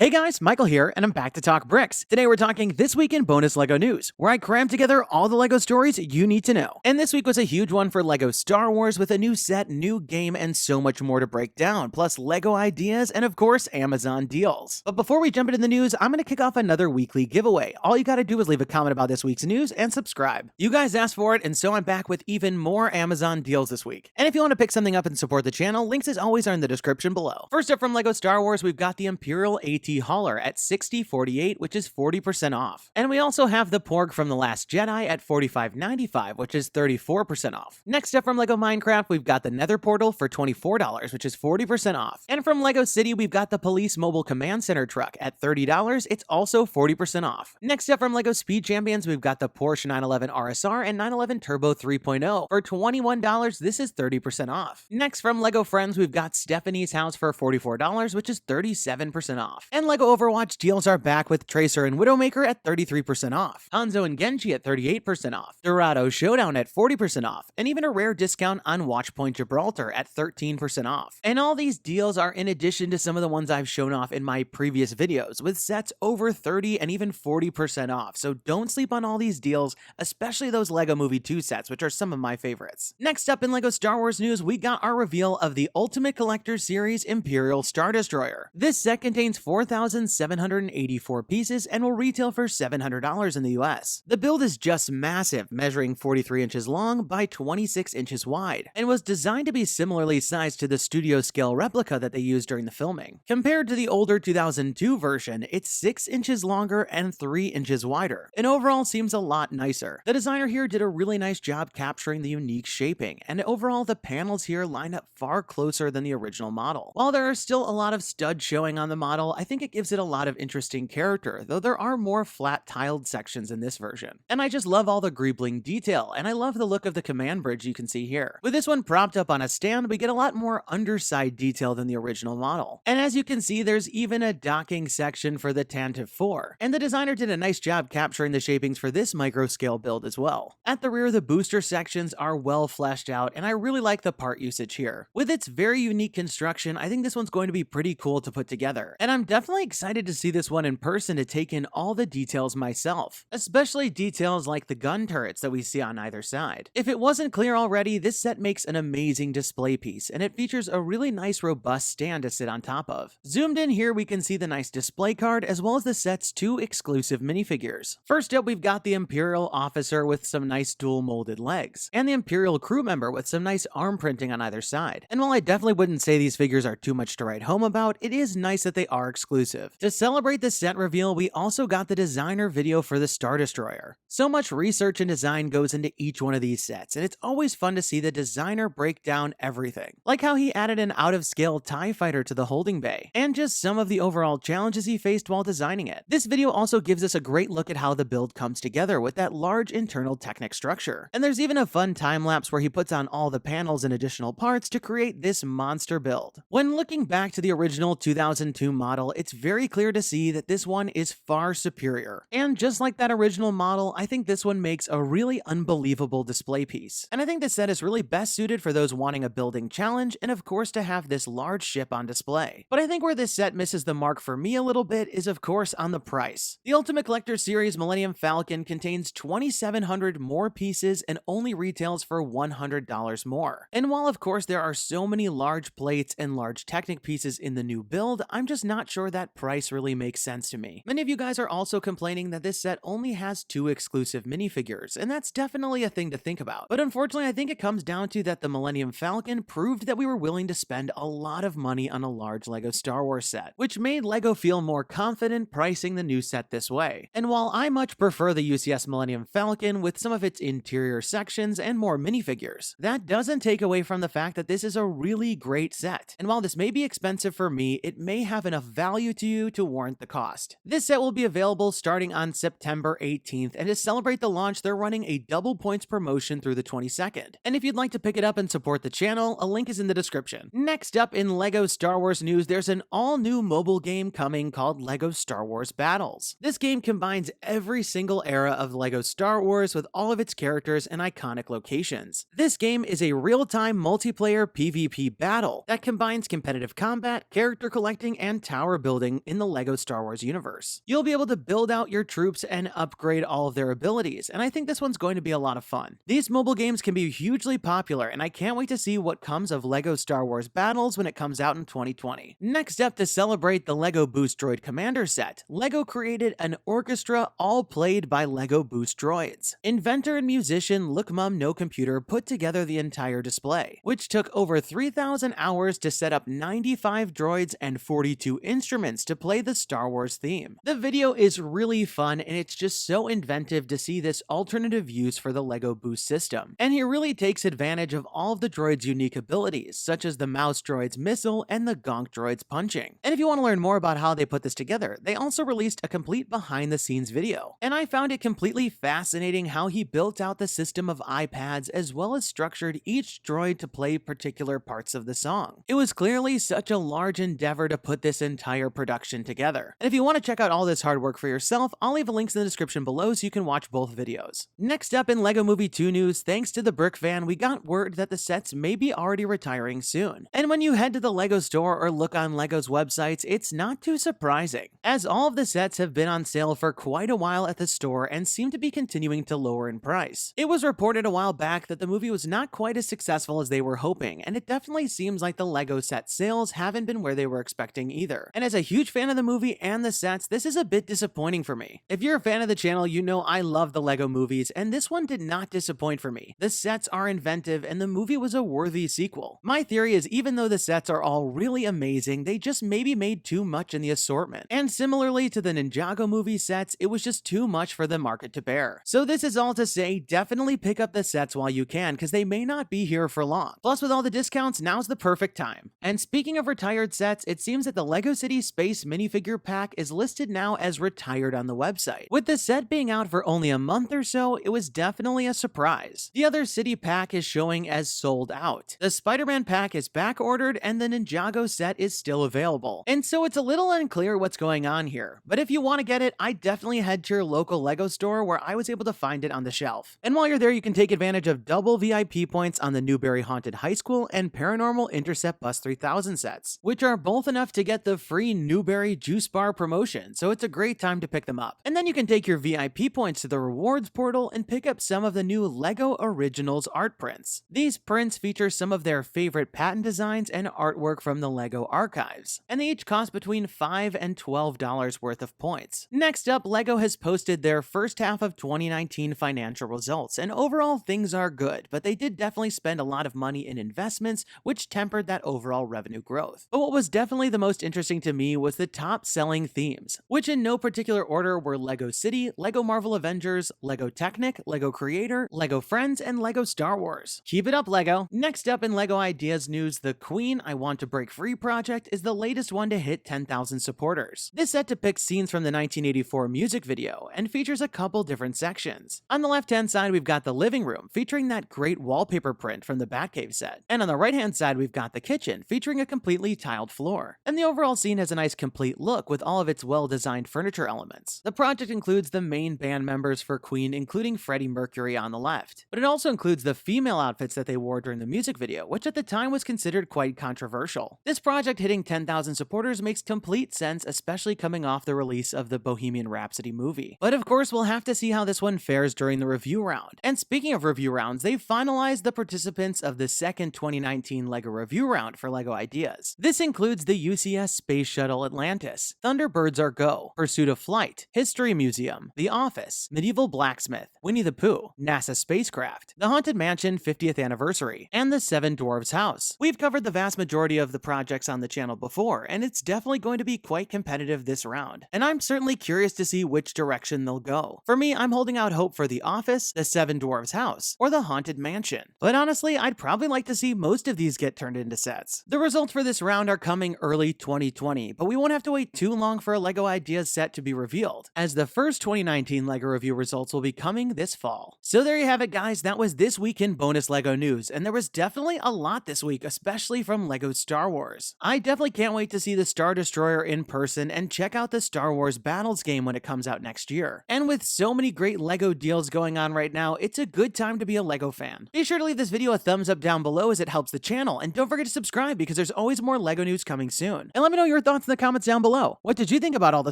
Hey guys, Michael here, and I'm back to talk bricks. Today we're talking This Week in Bonus LEGO News, where I crammed together all the LEGO stories you need to know. And this week was a huge one for LEGO Star Wars with a new set, new game, and so much more to break down, plus LEGO ideas and of course Amazon deals. But before we jump into the news, I'm going to kick off another weekly giveaway. All you gotta do is leave a comment about this week's news and subscribe. You guys asked for it, and so I'm back with even more Amazon deals this week. And if you want to pick something up and support the channel, links as always are in the description below. First up from LEGO Star Wars, we've got the Imperial AT Hauler at $60.48, which is 40% off. And we also have the Porg from The Last Jedi at $45.95, which is 34% off. Next up from LEGO Minecraft, we've got the Nether Portal for $24, which is 40% off. And from LEGO City, we've got the Police Mobile Command Center truck at $30, it's also 40% off. Next up from LEGO Speed Champions, we've got the Porsche 911 RSR and 911 Turbo 3.0 for $21, this is 30% off. Next from LEGO Friends, we've got Stephanie's House for $44, which is 37% off. And LEGO Overwatch deals are back with Tracer and Widowmaker at 33% off, Hanzo and Genji at 38% off, Dorado Showdown at 40% off, and even a rare discount on Watchpoint Gibraltar at 13% off. And all these deals are in addition to some of the ones I've shown off in my previous videos, with sets over 30 and even 40% off, so don't sleep on all these deals, especially those LEGO Movie 2 sets, which are some of my favorites. Next up in LEGO Star Wars news, we got our reveal of the Ultimate Collector Series Imperial Star Destroyer. This set contains 4,784 pieces and will retail for $700 in the US. The build is just massive, measuring 43 inches long by 26 inches wide, and was designed to be similarly sized to the studio scale replica that they used during the filming. Compared to the older 2002 version, it's 6 inches longer and 3 inches wider, and overall seems a lot nicer. The designer here did a really nice job capturing the unique shaping, and overall the panels here line up far closer than the original model. While there are still a lot of studs showing on the model, I think it gives it a lot of interesting character, though there are more flat tiled sections in this version. And I just love all the greebling detail, and I love the look of the command bridge you can see here. With this one propped up on a stand, we get a lot more underside detail than the original model. And as you can see, there's even a docking section for the Tantive 4, and the designer did a nice job capturing the shapings for this micro scale build as well. At the rear, the booster sections are well fleshed out, and I really like the part usage here. With its very unique construction, I think this one's going to be pretty cool to put together, and I'm definitely excited to see this one in person to take in all the details myself, especially details like the gun turrets that we see on either side. If it wasn't clear already, this set makes an amazing display piece, and it features a really nice robust stand to sit on top of. Zoomed in here, we can see the nice display card as well as the set's 2 exclusive minifigures. First up, we've got the Imperial Officer with some nice dual molded legs, and the Imperial Crewmember with some nice arm printing on either side. And while I definitely wouldn't say these figures are too much to write home about, it is nice that they are exclusive. To celebrate the set reveal, we also got the designer video for the Star Destroyer. So much research and design goes into each one of these sets, and it's always fun to see the designer break down everything. Like how he added an out-of-scale TIE fighter to the holding bay, and just some of the overall challenges he faced while designing it. This video also gives us a great look at how the build comes together with that large internal Technic structure. And there's even a fun time-lapse where he puts on all the panels and additional parts to create this monster build. When looking back to the original 2002 model, it's very clear to see that this one is far superior. And just like that original model, I think this one makes a really unbelievable display piece. And I think this set is really best suited for those wanting a building challenge, and of course to have this large ship on display. But I think where this set misses the mark for me a little bit is of course on the price. The Ultimate Collector Series Millennium Falcon contains 2,700 more pieces and only retails for $100 more. And while of course there are so many large plates and large Technic pieces in the new build, I'm just not sure that price really makes sense to me. Many of you guys are also complaining that this set only has 2 exclusive minifigures, and that's definitely a thing to think about. But unfortunately, I think it comes down to that the Millennium Falcon proved that we were willing to spend a lot of money on a large LEGO Star Wars set, which made LEGO feel more confident pricing the new set this way. And while I much prefer the UCS Millennium Falcon with some of its interior sections and more minifigures, that doesn't take away from the fact that this is a really great set. And while this may be expensive for me, it may have enough value to you to warrant the cost. This set will be available starting on September 18th, and to celebrate the launch, they're running a double points promotion through the 22nd. And if you'd like to pick it up and support the channel, a link is in the description. Next up in LEGO Star Wars news, there's an all-new mobile game coming called LEGO Star Wars Battles. This game combines every single era of LEGO Star Wars with all of its characters and iconic locations. This game is a real-time multiplayer PvP battle that combines competitive combat, character collecting, and tower building building in the LEGO Star Wars universe. You'll be able to build out your troops and upgrade all of their abilities, and I think this one's going to be a lot of fun. These mobile games can be hugely popular, and I can't wait to see what comes of LEGO Star Wars Battles when it comes out in 2020. Next up, to celebrate the LEGO Boost Droid Commander set, LEGO created an orchestra all played by LEGO Boost Droids. Inventor and musician Look Mum No Computer put together the entire display, which took over 3,000 hours to set up 95 droids and 42 instruments to play the Star Wars theme. The video is really fun, and it's just so inventive to see this alternative use for the LEGO Boost system. And he really takes advantage of all of the droid's unique abilities, such as the mouse droid's missile and the gonk droid's punching. And if you want to learn more about how they put this together, they also released a complete behind-the-scenes video. And I found it completely fascinating how he built out the system of iPads as well as structured each droid to play particular parts of the song. It was clearly such a large endeavor to put this entire production together. And if you want to check out all this hard work for yourself, I'll leave links in the description below so you can watch both videos. Next up in LEGO Movie 2 news, thanks to the Brick Fan, we got word that the sets may be already retiring soon. And when you head to the LEGO store or look on LEGO's websites, it's not too surprising, as all of the sets have been on sale for quite a while at the store and seem to be continuing to lower in price. It was reported a while back that the movie was not quite as successful as they were hoping, and it definitely seems like the LEGO set sales haven't been where they were expecting either. And as a huge fan of the movie and the sets, this is a bit disappointing for me. If you're a fan of the channel, you know I love the LEGO movies, and this one did not disappoint for me. The sets are inventive, and the movie was a worthy sequel. My theory is even though the sets are all really amazing, they just maybe made too much in the assortment. And similarly to the Ninjago movie sets, it was just too much for the market to bear. So this is all to say, definitely pick up the sets while you can, because they may not be here for long. Plus, with all the discounts, now's the perfect time. And speaking of retired sets, it seems that the LEGO City Space minifigure pack is listed now as retired on the website. With the set being out for only a month or so, it was definitely a surprise. The other city pack is showing as sold out. The Spider-Man pack is back ordered, and the Ninjago set is still available. And so it's a little unclear what's going on here. But if you want to get it, I definitely head to your local LEGO store where I was able to find it on the shelf. And while you're there, you can take advantage of double VIP points on the Newbury Haunted High School and Paranormal Intercept Bus 3000 sets, which are both enough to get the free Newbury Juice Bar promotion, so it's a great time to pick them up. And then you can take your VIP points to the rewards portal and pick up some of the new LEGO Originals art prints. These prints feature some of their favorite patent designs and artwork from the LEGO archives, and they each cost between $5 and $12 worth of points. Next up, LEGO has posted their first half of 2019 financial results, and overall things are good, but they did definitely spend a lot of money in investments, which tempered that overall revenue growth. But what was definitely the most interesting to me was the top selling themes, which in no particular order were LEGO City, LEGO Marvel Avengers, LEGO Technic, LEGO Creator, LEGO Friends, and LEGO Star Wars. Keep it up, LEGO! Next up in LEGO Ideas news, the Queen I Want to Break Free project is the latest one to hit 10,000 supporters. This set depicts scenes from the 1984 music video and features a couple different sections. On the left-hand side, we've got the living room, featuring that great wallpaper print from the Batcave set. And on the right-hand side, we've got the kitchen, featuring a completely tiled floor. And the overall scene has a nice complete look with all of its well-designed furniture elements. The project includes the main band members for Queen, including Freddie Mercury on the left. But it also includes the female outfits that they wore during the music video, which at the time was considered quite controversial. This project hitting 10,000 supporters makes complete sense, especially coming off the release of the Bohemian Rhapsody movie. But of course, we'll have to see how this one fares during the review round. And speaking of review rounds, they've finalized the participants of the second 2019 LEGO review round for LEGO Ideas. This includes the UCS Space Shuttle Atlantis, Thunderbirds Are Go, Pursuit of Flight, History Museum, The Office, Medieval Blacksmith, Winnie the Pooh, NASA Spacecraft, The Haunted Mansion 50th Anniversary, and The Seven Dwarves House. We've covered the vast majority of the projects on the channel before, and it's definitely going to be quite competitive this round. And I'm certainly curious to see which direction they'll go. For me, I'm holding out hope for The Office, The Seven Dwarves House, or The Haunted Mansion. But honestly, I'd probably like to see most of these get turned into sets. The results for this round are coming early 2020, but we won't have to wait too long for a LEGO Ideas set to be revealed, as the first 2019 LEGO review results will be coming this fall. So there you have it, guys. That was this week in bonus LEGO news, and there was definitely a lot this week, especially from LEGO Star Wars. I definitely can't wait to see the Star Destroyer in person and check out the Star Wars Battles game when it comes out next year. And with so many great LEGO deals going on right now, it's a good time to be a LEGO fan. Be sure to leave this video a thumbs up down below as it helps the channel, and don't forget to subscribe because there's always more LEGO news coming soon. And let me know your thoughts thoughts in the comments down below. What did you think about all the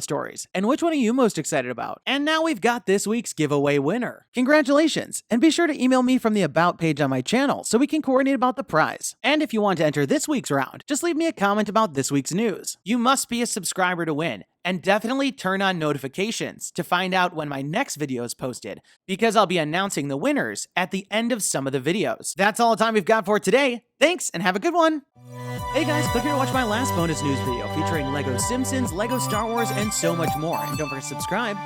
stories? And which one are you most excited about? And now we've got this week's giveaway winner. Congratulations! And be sure to email me from the About page on my channel so we can coordinate about the prize. And if you want to enter this week's round, just leave me a comment about this week's news. You must be a subscriber to win. And definitely turn on notifications to find out when my next video is posted, because I'll be announcing the winners at the end of some of the videos. That's all the time we've got for today. Thanks, and have a good one! Hey guys, click here to watch my last bonus news video featuring LEGO Simpsons, LEGO Star Wars, and so much more. And don't forget to subscribe.